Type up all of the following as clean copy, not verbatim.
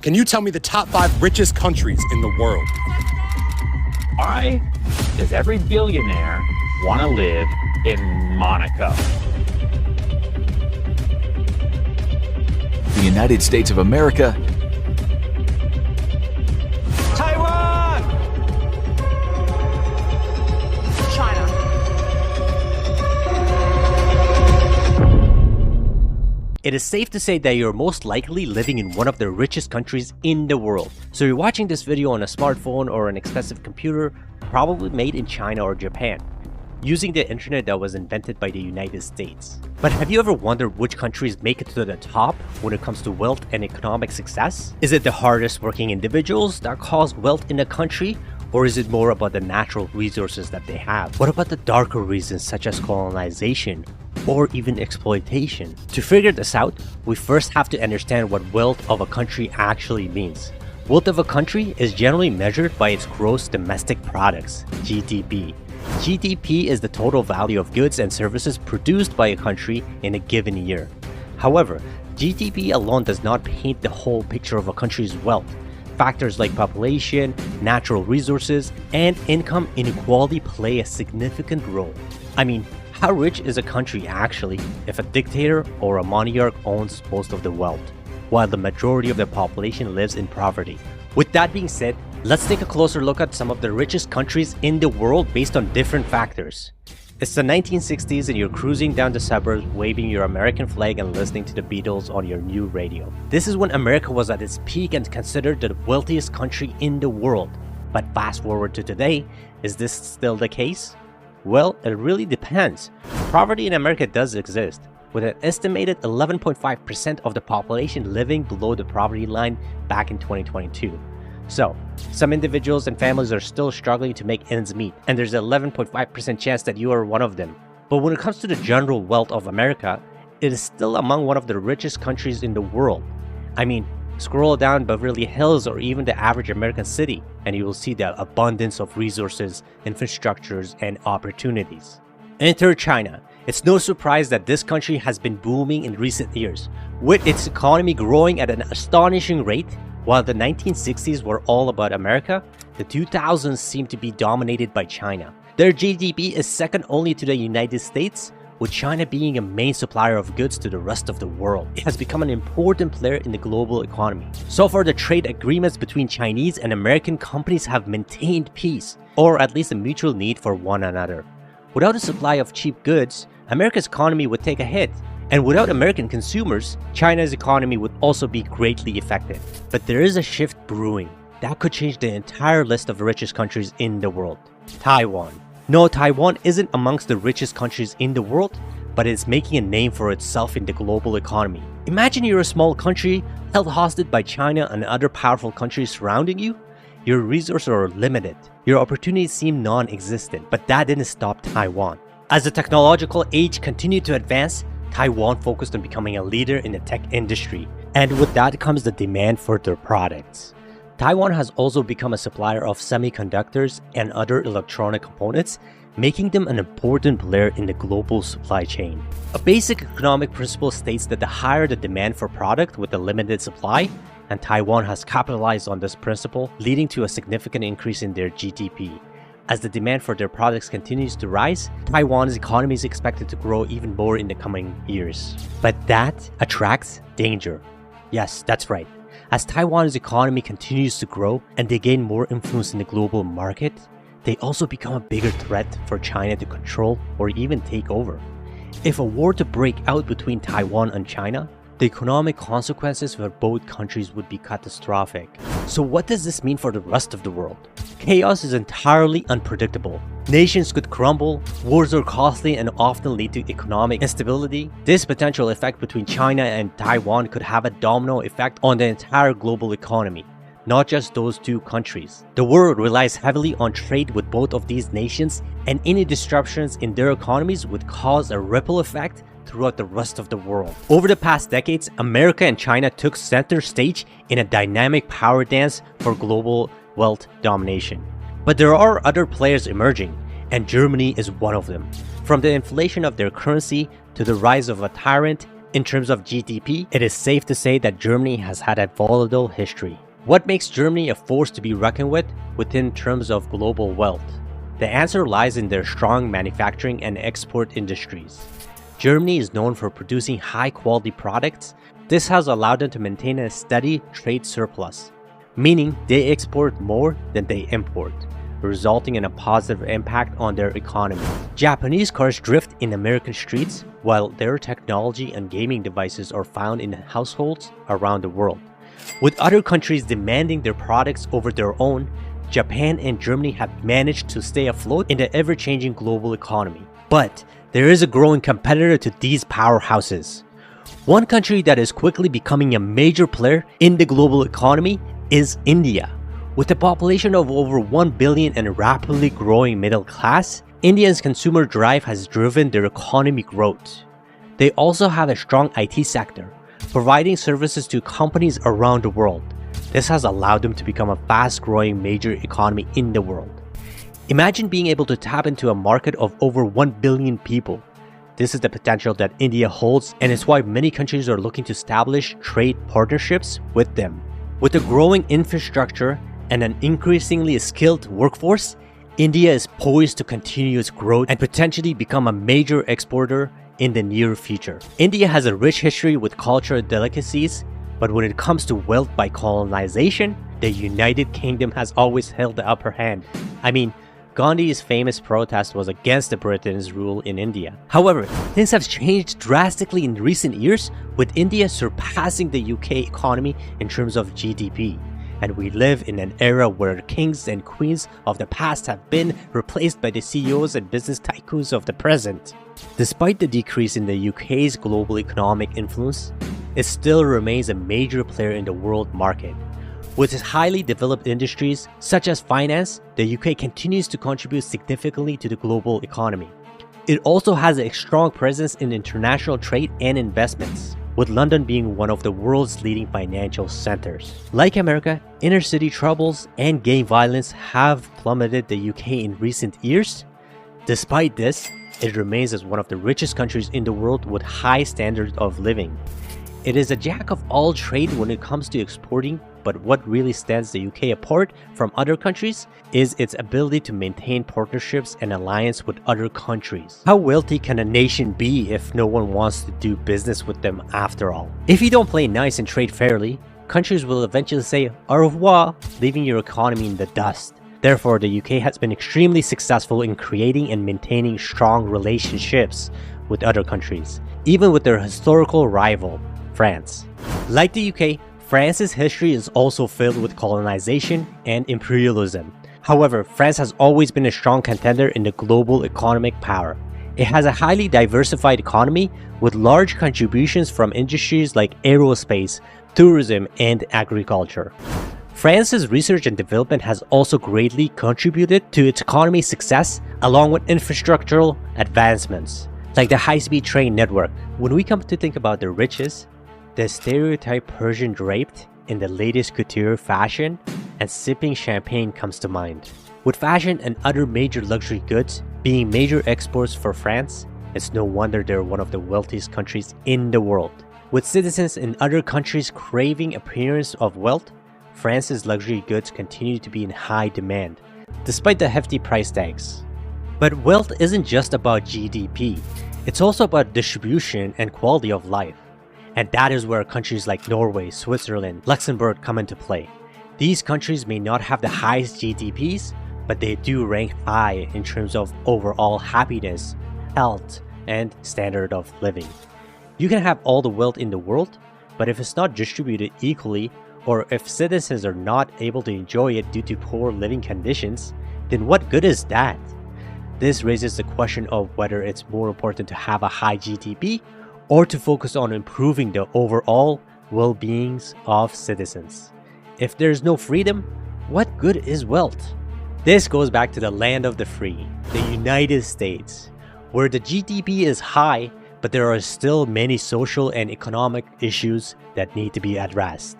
Can you tell me the top 5 richest countries in the world? Why does every billionaire want to live in Monaco? The United States of America, Taiwan! China. It is safe to say that you're most likely living in one of the richest countries in the world. So you're watching this video on a smartphone or an expensive computer, probably made in China or Japan, using the internet that was invented by the United States. But have you ever wondered which countries make it to the top when it comes to wealth and economic success? Is it the hardest working individuals that cause wealth in a country? Or is it more about the natural resources that they have? What about the darker reasons such as colonization or even exploitation? To figure this out, we first have to understand what wealth of a country actually means. Wealth of a country is generally measured by its gross domestic products, GDP. GDP is the total value of goods and services produced by a country in a given year. However, GDP alone does not paint the whole picture of a country's wealth. Factors like population, natural resources, and income inequality play a significant role. I mean, how rich is a country actually if a dictator or a monarch owns most of the wealth, while the majority of the population lives in poverty? With that being said, let's take a closer look at some of the richest countries in the world based on different factors. It's the 1960s and you're cruising down the suburbs waving your American flag and listening to the Beatles on your new radio. This is when America was at its peak and considered the wealthiest country in the world. But fast forward to today, is this still the case? Well, it really depends. Poverty in America does exist, with an estimated 11.5% of the population living below the poverty line back in 2022. So, some individuals and families are still struggling to make ends meet, and there's an 11.5% chance that you are one of them. But when it comes to the general wealth of America, it is still among one of the richest countries in the world. I mean, scroll down Beverly Hills or even the average American city, and you will see the abundance of resources, infrastructures, and opportunities. Enter China. It's no surprise that this country has been booming in recent years, with its economy growing at an astonishing rate. While the 1960s were all about America, the 2000s seem to be dominated by China. Their GDP is second only to the United States, with China being a main supplier of goods to the rest of the world. It has become an important player in the global economy. So far, the trade agreements between Chinese and American companies have maintained peace, or at least a mutual need for one another. Without a supply of cheap goods, America's economy would take a hit. And without American consumers, China's economy would also be greatly affected. But there is a shift brewing that could change the entire list of richest countries in the world. Taiwan. No, Taiwan isn't amongst the richest countries in the world, but it's making a name for itself in the global economy. Imagine you're a small country held hostage by China and other powerful countries surrounding you. Your resources are limited. Your opportunities seem non-existent, but that didn't stop Taiwan. As the technological age continued to advance, Taiwan focused on becoming a leader in the tech industry, and with that comes the demand for their products. Taiwan has also become a supplier of semiconductors and other electronic components, making them an important player in the global supply chain. A basic economic principle states that the higher the demand for product with a limited supply, and Taiwan has capitalized on this principle, leading to a significant increase in their GDP. As the demand for their products continues to rise, Taiwan's economy is expected to grow even more in the coming years. But that attracts danger. Yes, that's right. As Taiwan's economy continues to grow and they gain more influence in the global market, they also become a bigger threat for China to control or even take over. If a war to break out between Taiwan and China, the economic consequences for both countries would be catastrophic. So what does this mean for the rest of the world? Chaos is entirely unpredictable. Nations could crumble, wars are costly and often lead to economic instability. This potential effect between China and Taiwan could have a domino effect on the entire global economy, not just those two countries. The world relies heavily on trade with both of these nations, and any disruptions in their economies would cause a ripple effect throughout the rest of the world. Over the past decades, America and China took center stage in a dynamic power dance for global wealth domination. But there are other players emerging, and Germany is one of them. From the inflation of their currency to the rise of a tyrant In terms of GDP, it is safe to say that Germany has had a volatile history. What makes Germany a force to be reckoned with within terms of global wealth? The answer lies in their strong manufacturing and export industries. Germany is known for producing high-quality products. This has allowed them to maintain a steady trade surplus, meaning they export more than they import, resulting in a positive impact on their economy. Japanese cars drift in American streets, while their technology and gaming devices are found in households around the world. With other countries demanding their products over their own, Japan and Germany have managed to stay afloat in the ever-changing global economy. But there is a growing competitor to these powerhouses. One country that is quickly becoming a major player in the global economy is India. With a population of over 1 billion and a rapidly growing middle class, India's consumer drive has driven their economy growth. They also have a strong IT sector, providing services to companies around the world. This has allowed them to become a fast-growing major economy in the world. Imagine being able to tap into a market of over 1 billion people. This is the potential that India holds, and it's why many countries are looking to establish trade partnerships with them. With a growing infrastructure and an increasingly skilled workforce, India is poised to continue its growth and potentially become a major exporter in the near future. India has a rich history with cultural delicacies, but when it comes to wealth by colonization, the United Kingdom has always held the upper hand. I mean, Gandhi's famous protest was against the Britain's rule in India. However, things have changed drastically in recent years, with India surpassing the UK economy in terms of GDP. And we live in an era where kings and queens of the past have been replaced by the CEOs and business tycoons of the present. Despite the decrease in the UK's global economic influence, it still remains a major player in the world market. With its highly developed industries, such as finance, the UK continues to contribute significantly to the global economy. It also has a strong presence in international trade and investments, with London being one of the world's leading financial centers. Like America, inner-city troubles and gang violence have plummeted the UK in recent years. Despite this, it remains as one of the richest countries in the world with high standards of living. It is a jack of all trades when it comes to exporting, but what really stands the UK apart from other countries is its ability to maintain partnerships and alliance with other countries. How wealthy can a nation be if no one wants to do business with them after all? If you don't play nice and trade fairly, countries will eventually say au revoir, leaving your economy in the dust. Therefore, the UK has been extremely successful in creating and maintaining strong relationships with other countries, even with their historical rival, France. Like the UK, France's history is also filled with colonization and imperialism. However, France has always been a strong contender in the global economic power. It has a highly diversified economy with large contributions from industries like aerospace, tourism, and agriculture. France's research and development has also greatly contributed to its economy's success, along with infrastructural advancements, like the high-speed train network. When we come to think about the riches, the stereotype Persian draped in the latest couture fashion and sipping champagne comes to mind. With fashion and other major luxury goods being major exports for France, it's no wonder they're one of the wealthiest countries in the world. With citizens in other countries craving appearance of wealth, France's luxury goods continue to be in high demand, despite the hefty price tags. But wealth isn't just about GDP, it's also about distribution and quality of life. And that is where countries like Norway, Switzerland, Luxembourg come into play. These countries may not have the highest GDPs, but they do rank high in terms of overall happiness, health, and standard of living. You can have all the wealth in the world, but if it's not distributed equally, or if citizens are not able to enjoy it due to poor living conditions, then what good is that? This raises the question of whether it's more important to have a high GDP or to focus on improving the overall well-beings of citizens. If there's no freedom, what good is wealth? This goes back to the land of the free, the United States, where the GDP is high, but there are still many social and economic issues that need to be addressed.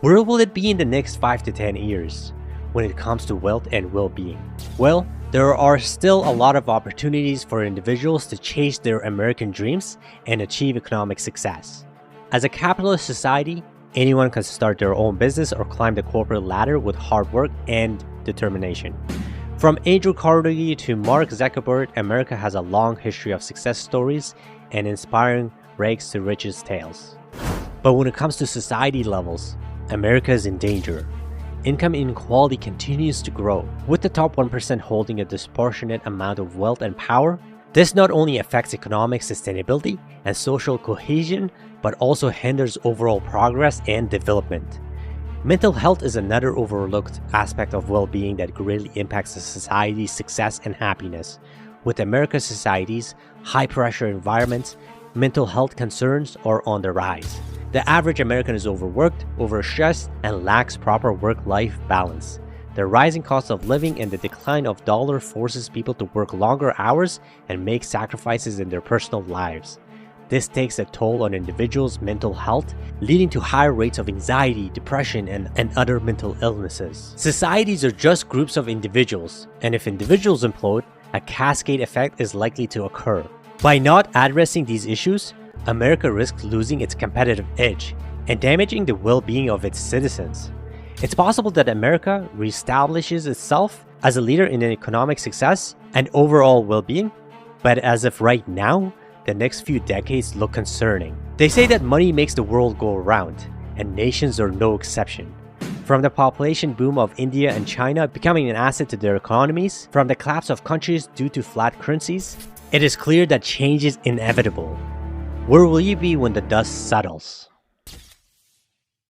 Where will it be in the next 5 to 10 years when it comes to wealth and well-being? Well, There are still a lot of opportunities for individuals to chase their American dreams and achieve economic success. As a capitalist society, anyone can start their own business or climb the corporate ladder with hard work and determination. From Andrew Carnegie to Mark Zuckerberg, America has a long history of success stories and inspiring rags to riches tales. But when it comes to society levels, America is in danger. Income inequality continues to grow, with the top 1% holding a disproportionate amount of wealth and power. This not only affects economic sustainability and social cohesion, but also hinders overall progress and development. Mental health is another overlooked aspect of well-being that greatly impacts a society's success and happiness. With America's societies, high-pressure environments, mental health concerns are on the rise. The average American is overworked, overstressed, and lacks proper work-life balance. The rising cost of living and the decline of dollar forces people to work longer hours and make sacrifices in their personal lives. This takes a toll on individuals' mental health, leading to higher rates of anxiety, depression, and other mental illnesses. Societies are just groups of individuals, and if individuals implode, a cascade effect is likely to occur. By not addressing these issues, America risks losing its competitive edge and damaging the well-being of its citizens. It's possible that America reestablishes itself as a leader in economic success and overall well-being, but as of right now, the next few decades look concerning. They say that money makes the world go around, and nations are no exception. From the population boom of India and China becoming an asset to their economies, from the collapse of countries due to flat currencies, it is clear that change is inevitable. Where will you be when the dust settles?